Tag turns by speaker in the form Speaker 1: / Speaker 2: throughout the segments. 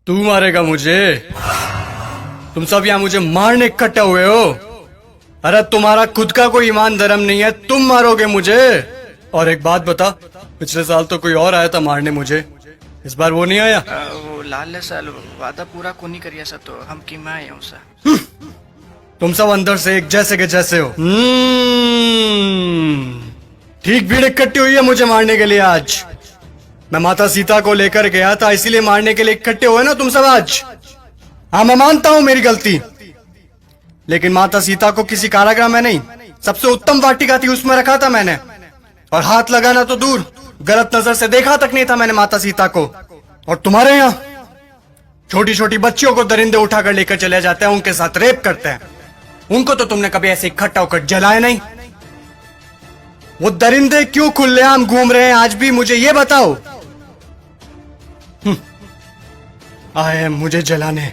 Speaker 1: तू मारेगा मुझे? तुम सब यहाँ मुझे मारने इकट्ठे हुए हो? अरे तुम्हारा खुद का कोई ईमान धर्म नहीं है, तुम मारोगे मुझे? और एक बात बता, पिछले साल तो कोई और आया था मारने मुझे, इस बार वो नहीं आया?
Speaker 2: वो लाल साल वादा पूरा कोनी करिया सा तो हम किमा आए हूँ सा।
Speaker 1: तुम सब अंदर से एक जैसे के जैसे हो। ठीक भीड़ इकट्ठी हुई है मुझे मारने के लिए आज। मैं माता सीता को लेकर गया था, इसीलिए मारने के लिए इकट्ठे हुए ना तुम सब आज। हाँ, मैं मानता हूं मेरी गलती, लेकिन माता सीता को किसी कारागृह में नहीं, सबसे उत्तम वाटिका थी उसमें रखा था मैंने। और हाथ लगाना तो दूर, गलत नजर से देखा तक नहीं था मैंने माता सीता को। और तुम्हारे यहाँ छोटी छोटी बच्चियों को दरिंदे उठाकर लेकर चले जाते हैं, उनके साथ रेप करते हैं। उनको तो तुमने कभी ऐसे इकट्ठा होकर जलाया नहीं। वो दरिंदे क्यों खुलेआम घूम रहे हैं आज भी, मुझे ये बताओ। आए हैं मुझे जलाने।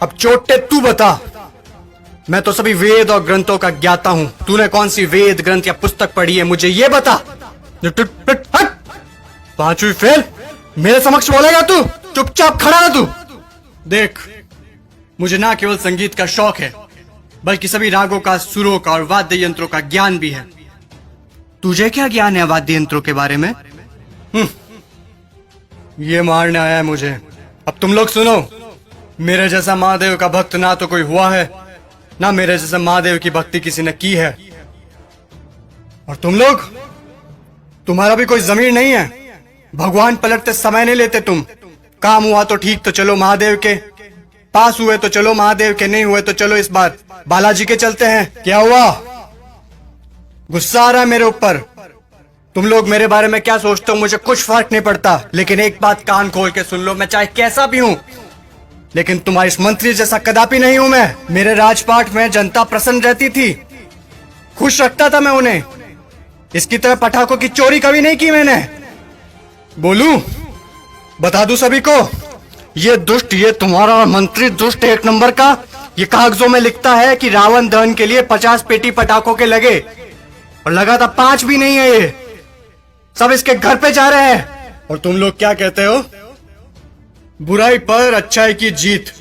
Speaker 1: अब चोटे तू बता। मैं तो सभी वेद और ग्रंथों का ज्ञाता हूं, तूने कौन सी वेद ग्रंथ या पुस्तक पढ़ी है, मुझे ये बता। पांचवी फेल मेरे समक्ष बोलेगा तू? चुपचाप खड़ा रह तू। देख, मुझे ना केवल संगीत का शौक है, बल्कि सभी रागों का, सुरों का और वाद्य यंत्रों का ज्ञान भी है। तुझे क्या ज्ञान है वाद्य यंत्रों के बारे में? ये मारने आया है मुझे। अब तुम लोग सुनो, मेरे जैसा महादेव का भक्त ना तो कोई हुआ है, ना मेरे जैसा महादेव की भक्ति किसी ने की है। और तुम लोग, तुम्हारा भी कोई जमीर नहीं है। भगवान पलटते समय नहीं लेते तुम। काम हुआ तो ठीक, तो चलो महादेव के पास, हुए तो चलो महादेव के, नहीं हुए तो चलो इस बार बालाजी के चलते हैं। क्या हुआ? गुस्सा आ रहा है मेरे ऊपर? तुम लोग मेरे बारे में क्या सोचते हो मुझे कुछ फर्क नहीं पड़ता, लेकिन एक बात कान खोल के सुन लो, मैं चाहे कैसा भी हूं, लेकिन तुम्हारी इस मंत्री जैसा कदापि नहीं हूं मैं। मेरे राजपाट में जनता प्रसन्न रहती थी, खुश रखता था मैं उन्हें। इसकी तरह पटाखों की चोरी कभी नहीं की मैंने। बोलूं, बता दूं सभी को, ये दुष्ट, ये तुम्हारा मंत्री दुष्ट एक नंबर का, ये कागजों में लिखता है कि रावण दहन के लिए 50 पेटी पटाखों के लगे, और लगा था 5 भी नहीं है, ये सब इसके घर पे जा रहे हैं। और तुम लोग क्या कहते हो? बुराई पर अच्छाई की जीत।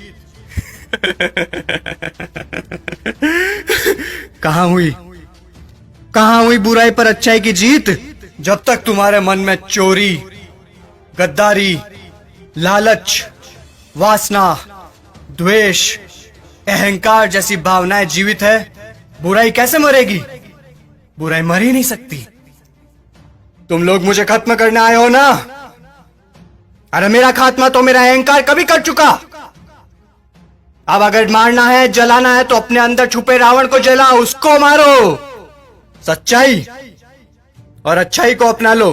Speaker 1: कहां हुई, कहां हुई बुराई पर अच्छाई की जीत? जब तक तुम्हारे मन में चोरी, गद्दारी, लालच, वासना, द्वेष, अहंकार जैसी भावनाएं जीवित है, बुराई कैसे मरेगी? बुराई मर ही नहीं सकती। तुम लोग मुझे खत्म करने आए हो ना? अरे मेरा खात्मा तो मेरा अहंकार कभी कर चुका। अब अगर मारना है, जलाना है, तो अपने अंदर छुपे रावण को जला, उसको मारो। सच्चाई और अच्छाई को अपना लो,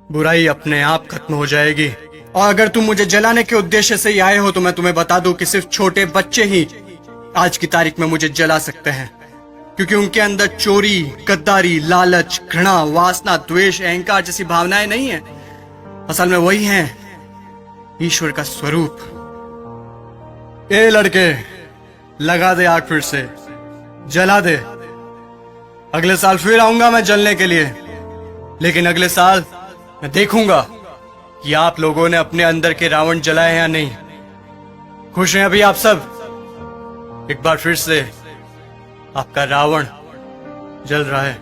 Speaker 1: बुराई अपने आप खत्म हो जाएगी। और अगर तुम मुझे जलाने के उद्देश्य से ही आए हो, तो मैं तुम्हें बता दूं कि सिर्फ छोटे बच्चे ही आज की तारीख में मुझे जला सकते हैं, क्योंकि उनके अंदर चोरी, गद्दारी, लालच, घृणा, वासना, द्वेष, अहंकार जैसी भावनाएं नहीं है। असल में वही हैं ईश्वर का स्वरूप। ए लड़के, लगा दे आग, फिर से जला दे। अगले साल फिर आऊंगा मैं जलने के लिए, लेकिन अगले साल मैं देखूंगा कि आप लोगों ने अपने अंदर के रावण जलाए हैं या नहीं। खुश हैं अभी आप सब? एक बार फिर से आपका रावण जल रहा है।